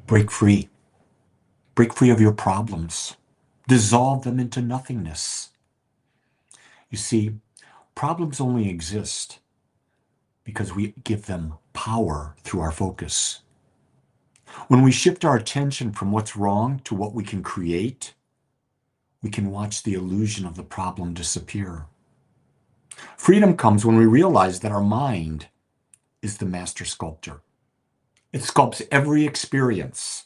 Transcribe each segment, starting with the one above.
Break free. Break free of your problems. Dissolve them into nothingness. You see, problems only exist because we give them power through our focus. When we shift our attention from what's wrong to what we can create, we can watch the illusion of the problem disappear. Freedom comes when we realize that our mind is the master sculptor. It sculpts every experience,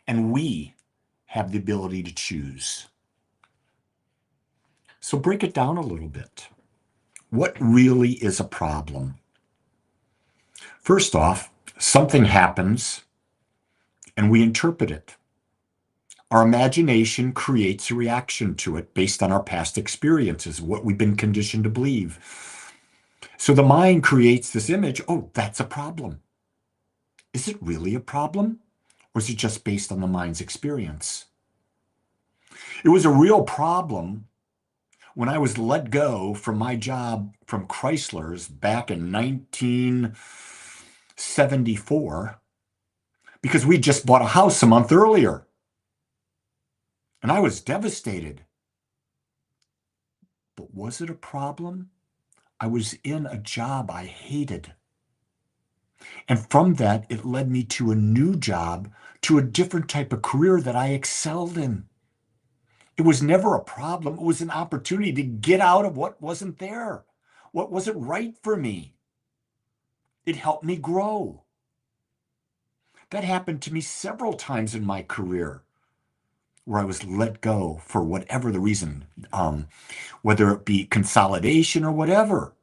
and we have the ability to choose. So break it down a little bit. What really is a problem? First off, something happens and we interpret it. Our imagination creates a reaction to it based on our past experiences, what we've been conditioned to believe. So the mind creates this image. Oh, that's a problem. Is it really a problem? Or is it just based on the mind's experience? It was a real problem when I was let go from my job from Chrysler's back in 1974 because we just bought a house a month earlier. And I was devastated. But was it a problem? I was in a job I hated. And from that, it led me to a new job, to a different type of career that I excelled in. It was never a problem. It was an opportunity to get out of what wasn't there, what wasn't right for me. It helped me grow. That happened to me several times in my career where I was let go for whatever the reason, whether it be consolidation or whatever.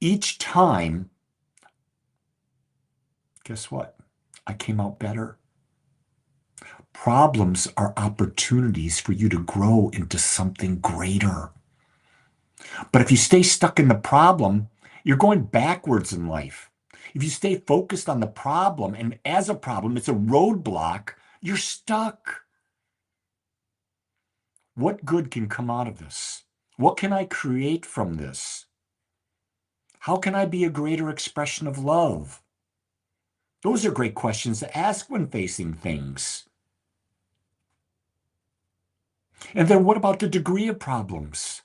Each time, guess what? I came out better. Problems are opportunities for you to grow into something greater. But if you stay stuck in the problem, you're going backwards in life. If you stay focused on the problem, and as a problem, it's a roadblock, you're stuck. What good can come out of this? What can I create from this? How can I be a greater expression of love? Those are great questions to ask when facing things. And then what about the degree of problems?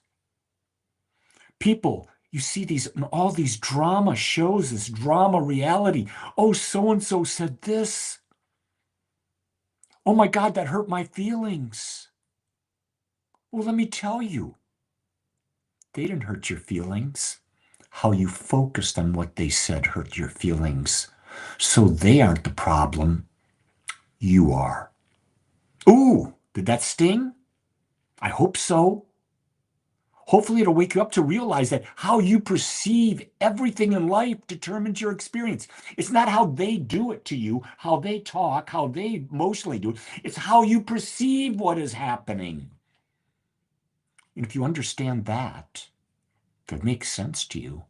People, you see these all these drama shows, this drama reality. Oh, so-and-so said this. Oh my God, that hurt my feelings. Well, let me tell you, they didn't hurt your feelings. How you focused on what they said hurt your feelings. So they aren't the problem. You are. Ooh, did that sting? I hope so. Hopefully it'll wake you up to realize that how you perceive everything in life determines your experience. It's not how they do it to you, how they talk, how they emotionally do it. It's how you perceive what is happening. And if you understand that, if it makes sense to you,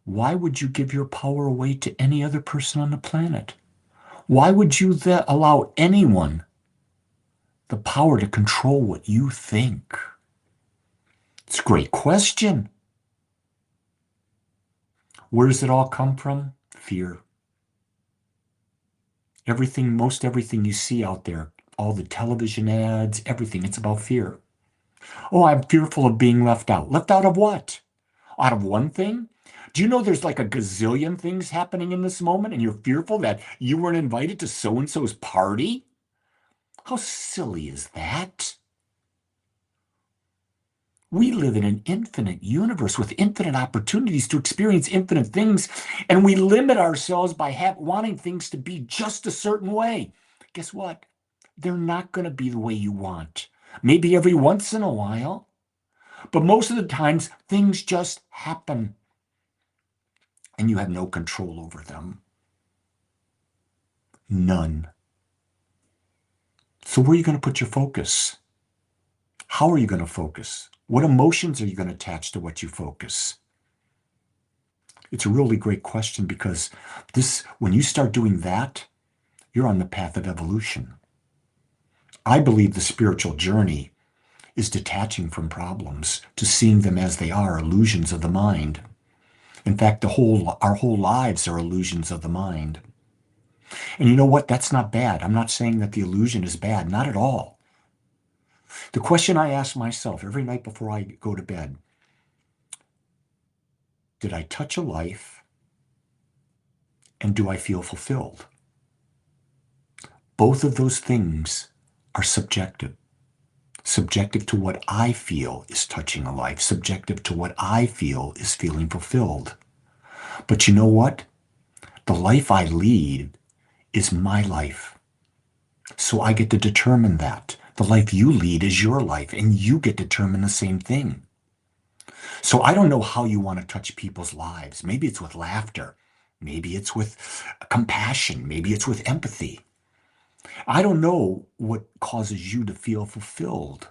why would you give your power away to any other person on the planet? Why would you allow anyone the power to control what you think? It's a great question. Where does it all come from? Fear. Everything, most everything you see out there, all the television ads, everything, it's about fear. Oh, I'm fearful of being left out. Left out of what? Out of one thing? Do you know there's like a gazillion things happening in this moment and you're fearful that you weren't invited to so-and-so's party? How silly is that? We live in an infinite universe with infinite opportunities to experience infinite things, and we limit ourselves by wanting things to be just a certain way. Guess what? They're not going to be the way you want. Maybe every once in a while, but most of the times things just happen, and you have no control over them. None. So where are you going to put your focus? How are you going to focus? What emotions are you going to attach to what you focus? It's a really great question because when you start doing that, you're on the path of evolution. I believe the spiritual journey is detaching from problems to seeing them as they are, illusions of the mind. In fact, our whole lives are illusions of the mind. And you know what? That's not bad. I'm not saying that the illusion is bad, not at all. The question I ask myself every night before I go to bed, did I touch a life and do I feel fulfilled? Both of those things are subjective. Subjective to what I feel is touching a life, subjective to what I feel is feeling fulfilled. But you know what? The life I lead is my life. So I get to determine that. The life you lead is your life, and you get to determine the same thing. So I don't know how you want to touch people's lives. Maybe it's with laughter. Maybe it's with compassion. Maybe it's with empathy. I don't know what causes you to feel fulfilled.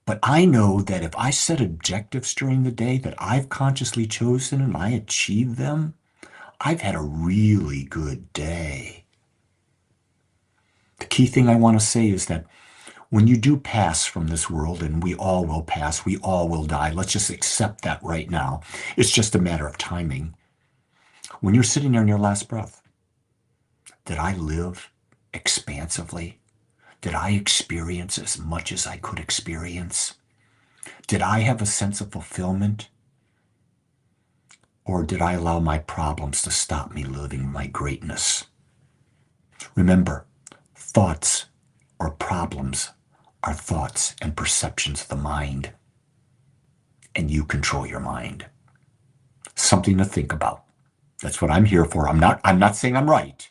But I know that if I set objectives during the day that I've consciously chosen and I achieve them, I've had a really good day. The key thing I want to say is that when you do pass from this world, and we all will pass, we all will die, let's just accept that right now. It's just a matter of timing. When you're sitting there in your last breath, did I live expansively? Did I experience as much as I could experience? Did I have a sense of fulfillment? Or did I allow my problems to stop me living my greatness? Remember, thoughts or problems are thoughts and perceptions of the mind, and you control your mind. Something to think about. That's what I'm here for. I'm not saying I'm right,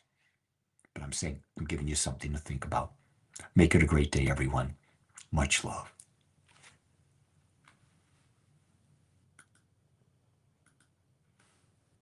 but I'm saying I'm giving you something to think about. Make it a great day, everyone. Much love.